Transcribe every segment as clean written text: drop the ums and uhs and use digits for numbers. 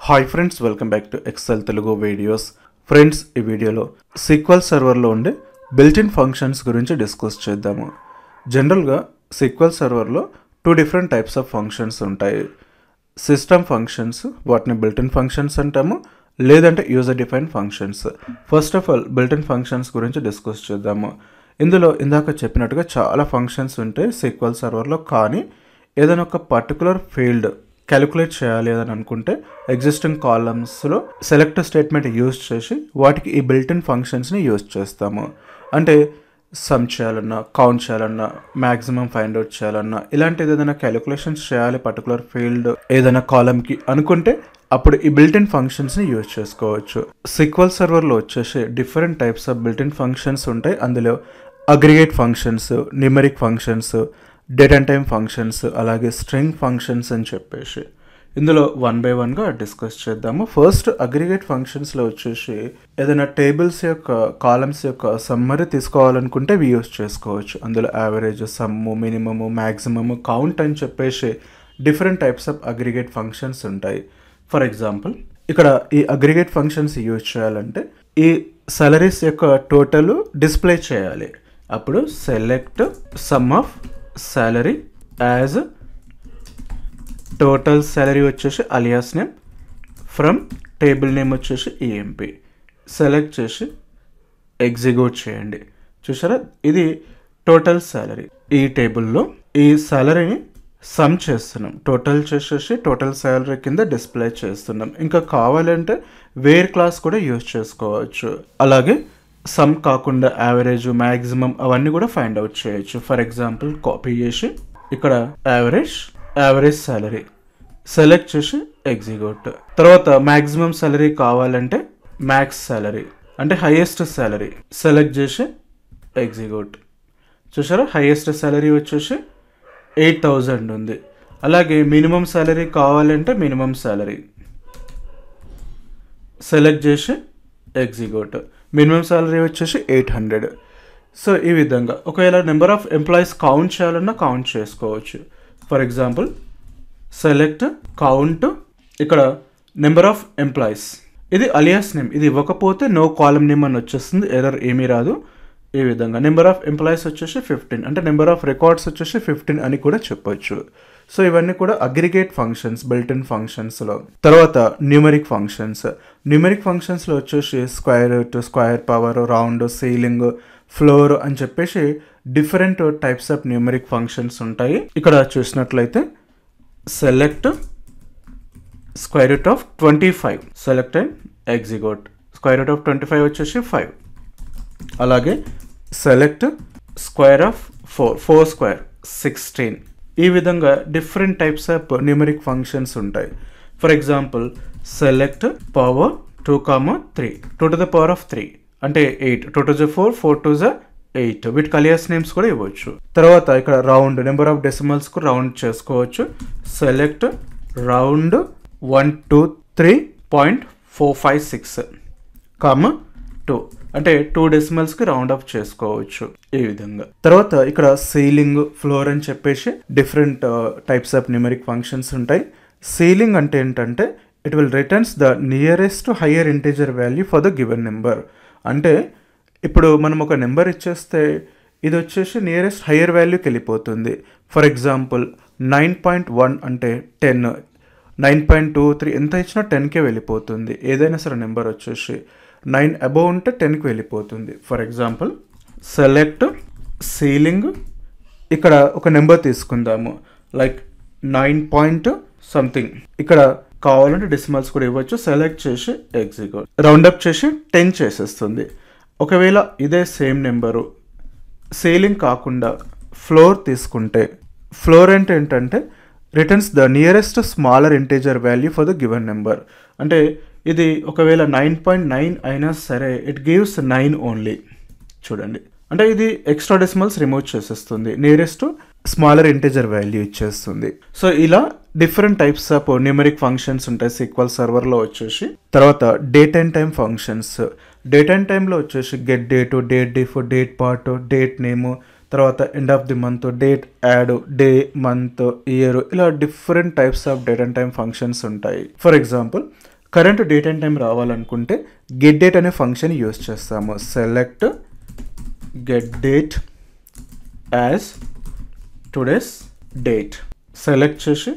Hi friends, welcome back to Excel Telugu videos. Friends, ఈ వీడియోలో SQL సర్వర్లో ఉండే బిల్ట్-ఇన్ ఫంక్షన్స్ గురించి డిస్కస్ చేద్దాము. జనరల్గా SQL సర్వర్లో two different types of functions ఉంటాయి. సిస్టమ్ ఫంక్షన్స్, వాటిని బిల్ట్-ఇన్ ఫంక్షన్స్ అంటాము, లేదంటే user define functions. First of all built in functions గురించి డిస్కస్ చేద్దాము. ఇందులో ఇందాక చెప్పినట్టుగా చాలా ఫంక్షన్స్ ఉంటాయి SQL సర్వర్లో. కానీ ఏదైనా ఒక పర్టికులర్ ఫీల్డ్ క్యాలిక్యులేట్ చేయాలి అని అనుకుంటే ఎగ్జిస్టింగ్ కాలమ్స్లో సెలెక్ట్ స్టేట్మెంట్ యూజ్ చేసి వాటికి ఈ బిల్ట్-ఇన్ ఫంక్షన్స్ని యూజ్ చేస్తాము. అంటే సమ్ చేయాలన్నా, కౌంట్ చేయాలన్నా, మ్యాక్సిమం ఫైండ్ అవుట్ చేయాలన్నా, ఇలాంటిది ఏదైనా క్యాలిక్యులేషన్స్ చేయాలి పర్టికులర్ ఫీల్డ్ ఏదైనా కాలమ్కి అనుకుంటే అప్పుడు ఈ బిల్ట్-ఇన్ ఫంక్షన్స్ని యూజ్ చేసుకోవచ్చు. SQL సర్వర్లో వచ్చేసి different types of built-in functions ఉంటాయి. అందులో aggregate functions, numeric functions, date and time functions, అలాగే స్ట్రింగ్ ఫంక్షన్స్ అని చెప్పేసి ఇందులో వన్ బై వన్గా డిస్కస్ చేద్దాము. ఫస్ట్ అగ్రిగేట్ ఫంక్షన్స్లో వచ్చేసి ఏదైనా టేబుల్స్ యొక్క కాలమ్స్ యొక్క సమ్మరీ తీసుకోవాలనుకుంటే ఇవి యూజ్ చేసుకోవచ్చు. అందులో average, sum, minimum, maximum, count అని చెప్పేసి different types of aggregate functions ఉంటాయి. ఫర్ ఎగ్జాంపుల్, ఇక్కడ ఈ అగ్రిగేట్ ఫంక్షన్స్ యూజ్ చేయాలంటే ఈ సాలరీస్ యొక్క టోటల్ డిస్ప్లే చేయాలి. అప్పుడు select sum of salary as total salary వచ్చేసి alias name from table name వచ్చేసి ఈఎంపి సెలెక్ట్ చేసి ఎగ్జిక్యూట్ చేయండి. చూసారా, ఇది టోటల్ సాలరీ. ఈ టేబుల్లో ఈ సాలరీని సమ్ చేస్తున్నాం, టోటల్ చేసేసి టోటల్ సాలరీ కింద డిస్ప్లే చేస్తున్నాం. ఇంకా కావాలంటే వేర్ క్లాస్ కూడా యూజ్ చేసుకోవచ్చు. అలాగే సమ్ కాకుండా యావరేజ్, మ్యాక్సిమం అవన్నీ కూడా ఫైండ్ అవుట్ చేయొచ్చు. ఫర్ ఎగ్జాంపుల్, కాపీ చేసి ఇక్కడ యావరేజ్ సాలరీ సెలెక్ట్ చేసి ఎగ్జిక్యూట్. తర్వాత మ్యాక్సిమం సాలరీ కావాలంటే మ్యాక్స్ సాలరీ అంటే హైయెస్ట్ సాలరీ సెలెక్ట్ చేసి ఎగ్జిక్యూట్. చూసారా, హైయెస్ట్ సాలరీ వచ్చేసి 8,000 ఉంది. అలాగే మినిమం సాలరీ కావాలంటే మినిమం సాలరీ సెలెక్ట్ చేసి ఎగ్జిక్యూట్. మినిమం సాలరీ వచ్చేసి 800. సో ఈ విధంగా ఒకవేళ నెంబర్ ఆఫ్ ఎంప్లాయీస్ కౌంట్ చేయాలన్నా కౌంట్ చేసుకోవచ్చు. ఫర్ ఎగ్జాంపుల్, సెలెక్ట్ కౌంట్, ఇక్కడ నెంబర్ ఆఫ్ ఎంప్లాయీస్, ఇది అలియాస్ నేమ్, ఇది ఇవ్వకపోతే నో కాలమ్ నేమ్ అని వచ్చేస్తుంది, ఎర్రర్ ఏమీ రాదు. ఈ విధంగా నెంబర్ ఆఫ్ ఎంప్లాయీస్ వచ్చేసి 15 అంటే నెంబర్ ఆఫ్ రికార్డ్స్ వచ్చేసి 15 అని కూడా చెప్పొచ్చు. సో ఇవన్నీ కూడా అగ్రిగేట్ ఫంక్షన్స్ బిల్ట్-ఇన్ ఫంక్షన్స్లో. తర్వాత న్యూమరిక్ ఫంక్షన్స్. న్యూమరిక్ ఫంక్షన్స్లో వచ్చేసి square root, square power, round, ceiling, floor అని చెప్పేసి different types of numeric functions ఉంటాయి. ఇక్కడ చూసినట్లయితే select square root of 25 select and execute. Square root of 25 వచ్చేసి 5. అలాగే సెలెక్ట్ స్క్వేర్ ఆఫ్ 4 స్క్వేర్ 16. ఈ విధంగా different types of numeric functions ఉంటాయి. For example, select power 2, 3 2 to the power of 3 అంటే 8, 2 to the 4, 4 to the 8. వీటికి alias names కూడా ఇవ్వచ్చు. తర్వాత ఇక్కడ రౌండ్, నెంబర్ ఆఫ్ డెసిమల్స్కు రౌండ్ చేసుకోవచ్చు. సెలెక్ట్ రౌండ్ 123.456 2 అంటే 2 డెసిమల్స్కి రౌండ్ ఆఫ్ చేసుకోవచ్చు. ఈ విధంగా తర్వాత ఇక్కడ సీలింగ్, ఫ్లోర్ అని చెప్పేసి different types of numeric functions ఉంటాయి. సీలింగ్ అంటే ఏంటంటే it will returns the nearest higher integer value for the given number. అంటే ఇప్పుడు మనం ఒక నెంబర్ ఇచ్చేస్తే ఇది వచ్చేసి నియరెస్ట్ హయ్యర్ వాల్యూకి వెళ్ళిపోతుంది. ఫర్ ఎగ్జాంపుల్, 9.1 అంటే 10, 9.23 ఎంత ఇచ్చినా 10కే వెళ్ళిపోతుంది. ఏదైనా సరే నెంబర్ వచ్చేసి 9 అబోవ్ ఉంటే 10కి వెళ్ళిపోతుంది. ఫర్ ఎగ్జాంపుల్, సెలెక్ట్ సీలింగ్, ఇక్కడ ఒక నెంబర్ తీసుకుందాము, లైక్ 9 something. ఇక్కడ కావాలంటే డెసిమల్స్ కూడా ఇవ్వచ్చు. సెలెక్ట్ చేసి ఎగ్జిక్యూట్. రౌండప్ చేసి 10 చేసేస్తుంది. ఒకవేళ ఇదే సేమ్ నెంబరు సీలింగ్ కాకుండా ఫ్లోర్ తీసుకుంటే, ఫ్లోర్ అంటే ఏంటంటే returns the nearest smaller integer value for the given number. అంటే ఇది ఒకవేళ 9.9 అయినా సరే ఇట్ గివ్స్ 9 ఓన్లీ. చూడండి, అంటే ఇది ఎక్స్ట్రా డెసిమల్స్ రిమూవ్ చేసేస్తుంది, నియరెస్ట్ స్మాలర్ ఇంటీజర్ వాల్యూ ఇచ్చేస్తుంది. సో ఇలా different types of numeric functions ఉంటాయి SQL సర్వర్లో వచ్చేసి. తర్వాత date and time functions. Date and టైంలో వచ్చేసి get date, date diff, date part, date name, తర్వాత end of the month, date add, day, month, year, ఇలా different types of date and time functions ఉంటాయి. For ఎగ్జాంపుల్, current date and time రావాలనుకుంటే get date అనే function use చేస్తాము. Select get date as today's date, select చేసి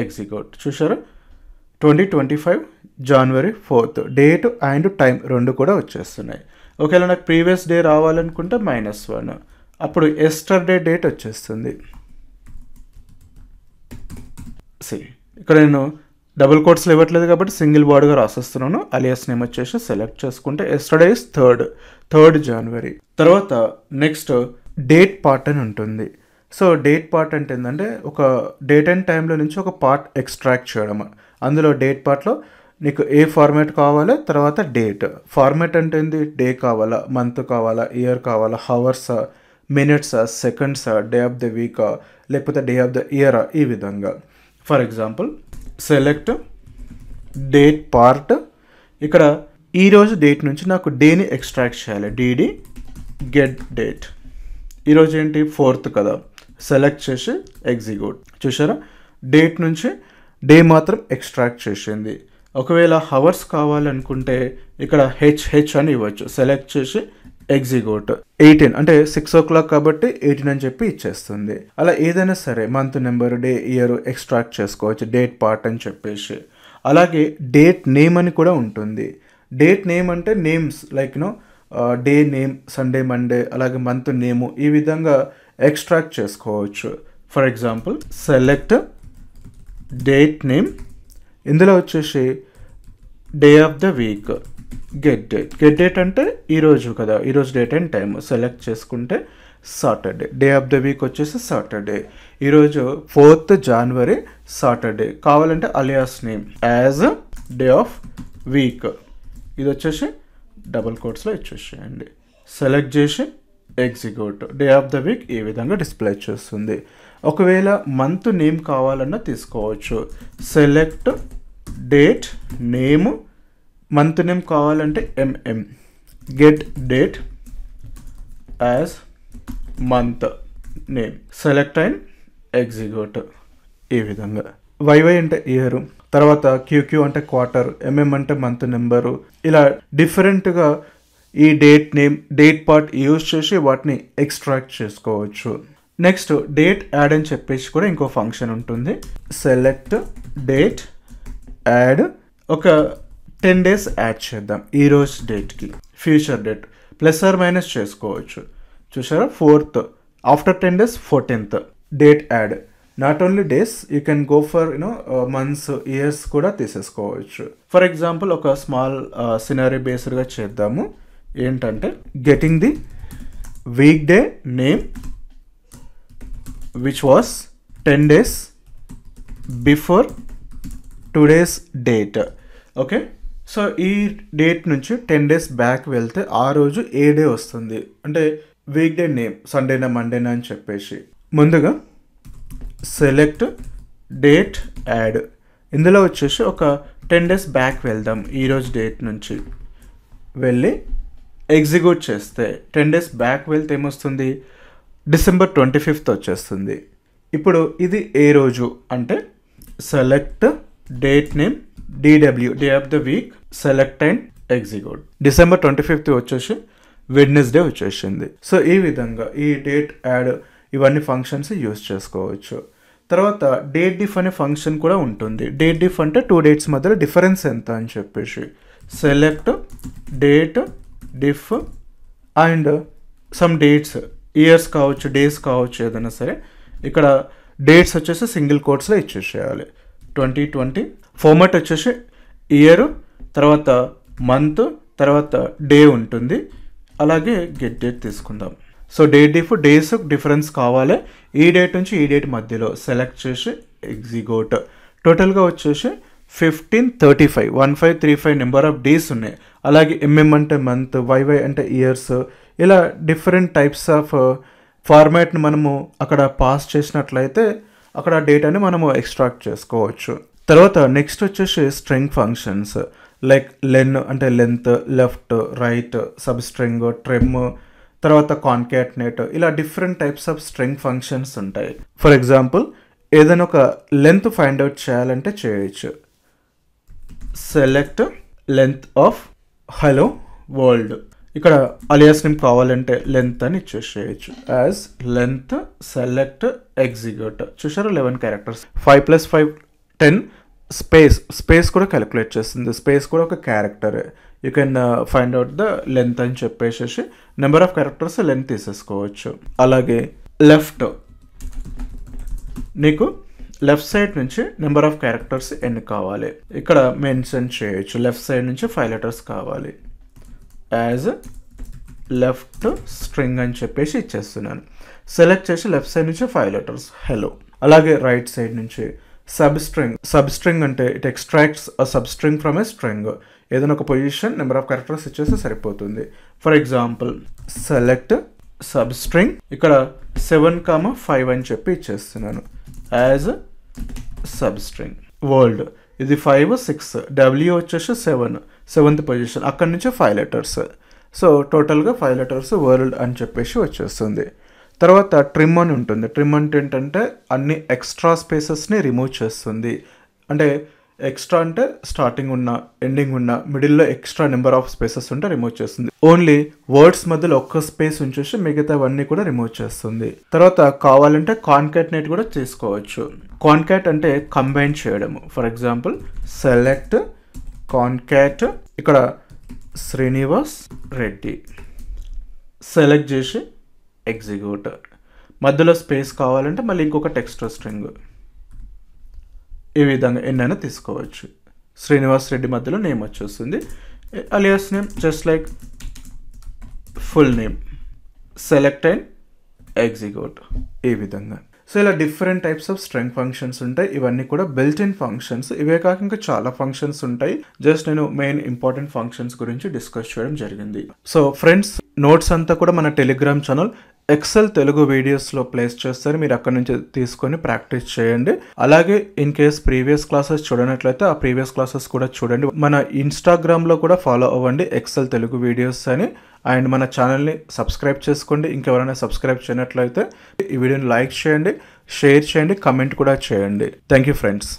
execute. చూసారా 2025 January 4th date and time రెండు కూడా వచ్చేస్తున్నాయి. ఒకవేళ నాకు ప్రీవియస్ డే రావాలనుకుంటే -1, అప్పుడు ఎస్టర్డే డేట్ వచ్చేస్తుంది. ఇక్కడ నేను డబుల్ కోట్స్లో ఇవ్వట్లేదు కాబట్టి సింగిల్ వర్డ్గా రాసేస్తున్నాను. అలియాస్ నేమ్ వచ్చేసి సెలెక్ట్ చేసుకుంటే ఎస్టర్డే ఇస్ 3rd January. తర్వాత నెక్స్ట్ డేట్ పార్ట్ అని ఉంటుంది. సో డేట్ పార్ట్ అంటే ఏంటంటే ఒక డేట్ అండ్ టైంలో నుంచి ఒక పార్ట్ ఎక్స్ట్రాక్ట్ చేయడం. అందులో డేట్ పార్ట్లో నీకు ఏ ఫార్మాట్ కావాలో, తర్వాత డేట్ ఫార్మాట్ అంటే ఏంది, డే కావాలా, మంత్ కావాలా, ఇయర్ కావాలా, హవర్సా, మినిట్సా, సెకండ్సా, డే ఆఫ్ ద వీకా, లేకపోతే డే ఆఫ్ ద ఇయరా, ఈ విధంగా. For example select date part. ఇక్కడ ఈరోజు డేట్ నుంచి నాకు డేని ఎక్స్ట్రాక్ట్ చేయాలి. DD get date. ఈరోజు ఏంటి 4th కదా, సెలెక్ట్ చేసి ఎగ్జిక్యూట్. చూసారా డేట్ నుంచి డే మాత్రం ఎక్స్ట్రాక్ట్ చేసింది. ఒకవేళ హవర్స్ కావాలనుకుంటే ఇక్కడ హెచ్ అని ఇవ్వచ్చు. సెలెక్ట్ చేసి ఎగ్జిక్యూట్. 18 అంటే 6 o'clock కాబట్టి 18 అని చెప్పి ఇచ్చేస్తుంది. అలా ఏదైనా సరే month number, day, year extract చేసుకోవచ్చు డేట్ పార్ట్ అని చెప్పేసి. అలాగే డేట్ నేమ్ అని కూడా ఉంటుంది. డేట్ నేమ్ అంటే names like day name, Sunday, Monday, అలాగే మంత్ నేము, ఈ విధంగా ఎక్స్ట్రాక్ట్ చేసుకోవచ్చు. For example select date name. ఇందులో వచ్చేసి day of the week get date. Get date అంటే ఈరోజు కదా, ఈరోజు డేట్ అండ్ టైమ్ సెలెక్ట్ చేసుకుంటే Saturday. Day of the week వచ్చేసి సాటర్డే. ఈరోజు 4th January సాటర్డే. కావాలంటే alias name as day of week, ఇది వచ్చేసి డబుల్ కోట్స్లో ఇచ్చేసేయండి. సెలెక్ట్ చేసి execute. Day of the week ఈ విధంగా డిస్ప్లే చేస్తుంది. ఒకవేళ మంత్ నేమ్ కావాలన్నా తీసుకోవచ్చు. Select date name, month name కావాలంటే MM, get date as month name, select and execute. ఈ విధంగా వైవై అంటే ఇయర్, తర్వాత క్యూక్యూ అంటే క్వార్టర్, ఎంఎం అంటే మంత్ నెంబరు, ఇలా డిఫరెంట్గా ఈ date name, date part use చేసి వాటిని ఎక్స్ట్రాక్ట్ చేసుకోవచ్చు. నెక్స్ట్ డేట్ యాడ్ అని చెప్పేసి కూడా ఇంకో ఫంక్షన్ ఉంటుంది. Select date add. ఒక 10 days యాడ్ చేద్దాం ఈరోజు డేట్కి. Future date plus or minus చేసుకోవచ్చు. చూసారా 4th, after 10 days 14th date add. Not only days, you can go for months, years కూడా తీసేసుకోవచ్చు. ఫర్ ఎగ్జాంపుల్ ఒక స్మాల్ సినారీ బేస్డ్గా చేద్దాము. ఏంటంటే getting the week day name which was 10 days before today's date. Okay, so ఈ date నుంచి 10 days back వెళ్తే ఆ రోజు ఏ డే వస్తుంది అంటే వీక్ డే నేమ్, సండేనా మండేనా అని చెప్పేసి. ముందుగా సెలెక్ట్ డేట్ యాడ్. ఇందులో వచ్చేసి ఒక 10 days బ్యాక్ వెళ్దాం. ఈరోజు డేట్ నుంచి వెళ్ళి ఎగ్జిక్యూట్ చేస్తే 10 days బ్యాక్ వెళ్తే ఏమొస్తుంది, December 25th వచ్చేస్తుంది. ఇప్పుడు ఇది ఏ రోజు అంటే select date name DW, day of the week, select and execute. December 25th వచ్చేసి వెడ్నెస్డే వచ్చేసింది. సో ఈ విధంగా ఈ డేట్ యాడ్ ఇవన్నీ ఫంక్షన్స్ యూజ్ చేసుకోవచ్చు. తర్వాత డేట్ డిఫ్ అనే ఫంక్షన్ కూడా ఉంటుంది. డేట్ డిఫ్ అంటే 2 dates మధ్యలో డిఫరెన్స్ ఎంత అని చెప్పేసి. Select date diff and some dates, years కావచ్చు, డేస్ కావచ్చు, ఏదైనా సరే. ఇక్కడ డేట్స్ వచ్చేసి సింగిల్ కోట్స్లో ఇచ్చేసేయాలి. 2020. ఫార్మాట్ వచ్చేసి ఇయర్, తర్వాత మంత్, తర్వాత డే ఉంటుంది. అలాగే గెట్ డేట్ తీసుకుందాం. So date diff, days difference కావాలి. ఈ డేట్ నుంచి ఈ డేట్ మధ్యలో సెలెక్ట్ చేసి ఎగ్జిక్యూట్. టోటల్గా వచ్చేసి 1535 నెంబర్ ఆఫ్ డేస్ ఉన్నాయి. అలాగే ఎంఎం అంటే మంత్, వైవై అంటే ఇయర్స్, ఇలా డిఫరెంట్ టైప్స్ ఆఫ్ ఫార్మాట్ని మనము అక్కడ పాస్ చేసినట్లయితే అక్కడ డేటాని మనము ఎక్స్ట్రాక్ట్ చేసుకోవచ్చు. తర్వాత నెక్స్ట్ వచ్చేసి స్ట్రింగ్ ఫంక్షన్స్ లైక్ లెన్ అంటే length, left, right, substring, trim, తర్వాత కాన్కాటినేట్, ఇలా different types of string functions ఉంటాయి. ఫర్ ఎగ్జాంపుల్ ఏదైనా ఒక లెంత్ ఫైండ్ అవుట్ చేయాలంటే చేయొచ్చు. Select length of hello world. ఇక్కడ అలియాస్ నేమ్ కావాలంటే లెంత్ అని ఇచ్చేసేయచ్చు. As length select execute. చూసారు 11 క్యారెక్టర్స్. 5 + 5 10. స్పేస్ కూడా క్యాలిక్యులేట్ చేస్తుంది. స్పేస్ కూడా ఒక character. You can find out the length అని చెప్పేసి నెంబర్ ఆఫ్ క్యారెక్టర్స్ లెంత్ తీసేసుకోవచ్చు. అలాగే లెఫ్ట్, నీకు లెఫ్ట్ సైడ్ నుంచి నెంబర్ ఆఫ్ క్యారెక్టర్స్ ఎన్ని కావాలి ఇక్కడ మెన్షన్ చేయొచ్చు. లెఫ్ట్ సైడ్ నుంచి 5 లెటర్స్ కావాలి. యాజ్ లెఫ్ట్ స్ట్రింగ్ అని చెప్పేసి ఇచ్చేస్తున్నాను. సెలెక్ట్ చేసి లెఫ్ట్ సైడ్ నుంచి 5 లెటర్స్ హలో. అలాగే రైట్ సైడ్ నుంచి సబ్ స్ట్రింగ్ అంటే it extracts a sub string from a string. ఏదైనా ఒక పొజిషన్ నెంబర్ ఆఫ్ క్యారెక్టర్స్ ఇచ్చేస్తే సరిపోతుంది. For example select sub string, ఇక్కడ 7,5 అని చెప్పి ఇచ్చేస్తున్నాను. యాజ్ సబ్ స్ట్రింగ్ వరల్డ్, ఇది 5 6, డబ్ల్యూ వచ్చేసి 7th పొజిషన్, అక్కడి నుంచి 5 లెటర్స్. సో టోటల్గా 5 లెటర్స్ వరల్డ్ అని చెప్పేసి వచ్చేస్తుంది. తర్వాత ట్రిమ్ అని ఉంటుంది. ట్రిమ్ అంటే ఏంటంటే అన్ని ఎక్స్ట్రా స్పేసెస్ని రిమూవ్ చేస్తుంది. అంటే ఎక్స్ట్రా అంటే స్టార్టింగ్ ఉన్న, ఎండింగ్ ఉన్న, మిడిల్లో ఎక్స్ట్రా నెంబర్ ఆఫ్ స్పేసెస్ ఉంటే రిమూవ్ చేస్తుంది. ఓన్లీ వర్డ్స్ మధ్యలో ఒక్క స్పేస్ ఉంచేసి మిగతావన్నీ కూడా రిమూవ్ చేస్తుంది. తర్వాత కావాలంటే కాన్కాటినేట్ కూడా చేసుకోవచ్చు. కాన్కాట్ అంటే కంబైన్ చేయడము. ఫర్ ఎగ్జాంపుల్ సెలెక్ట్ కాన్కాట్, ఇక్కడ శ్రీనివాస్ రెడ్డి సెలెక్ట్ చేసి ఎగ్జిక్యూట్. మధ్యలో స్పేస్ కావాలంటే మళ్ళీ ఇంకొక టెక్స్ట్ స్ట్రింగ్. ఈ విధంగా ఎన్నైనా తీసుకోవచ్చు. శ్రీనివాస్ రెడ్డి మధ్యలో నేమ్ వచ్చేస్తుంది. Alias name just like full name, select and execute. ఈ విధంగా. సో ఇలా different types of string functions ఉంటాయి. ఇవన్నీ కూడా బిల్ట్ ఇన్ ఫంక్షన్స్. ఇవే కాక ఇంకా చాలా ఫంక్షన్స్ ఉంటాయి. జస్ట్ నేను మెయిన్ ఇంపార్టెంట్ ఫంక్షన్స్ గురించి డిస్కస్ చేయడం జరిగింది. సో ఫ్రెండ్స్, నోట్స్ అంతా కూడా మన టెలిగ్రామ్ ఛానల్ ఎక్సెల్ తెలుగు వీడియోస్లో ప్లేస్ చేస్తారు. మీరు అక్కడ నుంచి తీసుకొని ప్రాక్టీస్ చేయండి. అలాగే ఇన్ కేస్ ప్రీవియస్ క్లాసెస్ చూడనట్లయితే ఆ ప్రీవియస్ క్లాసెస్ కూడా చూడండి. మన ఇన్స్టాగ్రామ్లో కూడా ఫాలో అవ్వండి ఎక్సెల్ తెలుగు వీడియోస్ అని. అండ్ మన ఛానల్ని సబ్స్క్రైబ్ చేసుకోండి. ఇంకెవరైనా సబ్స్క్రైబ్ చేయనట్లయితే ఈ వీడియోని లైక్ చేయండి, షేర్ చేయండి, కమెంట్ కూడా చేయండి. Thank you friends.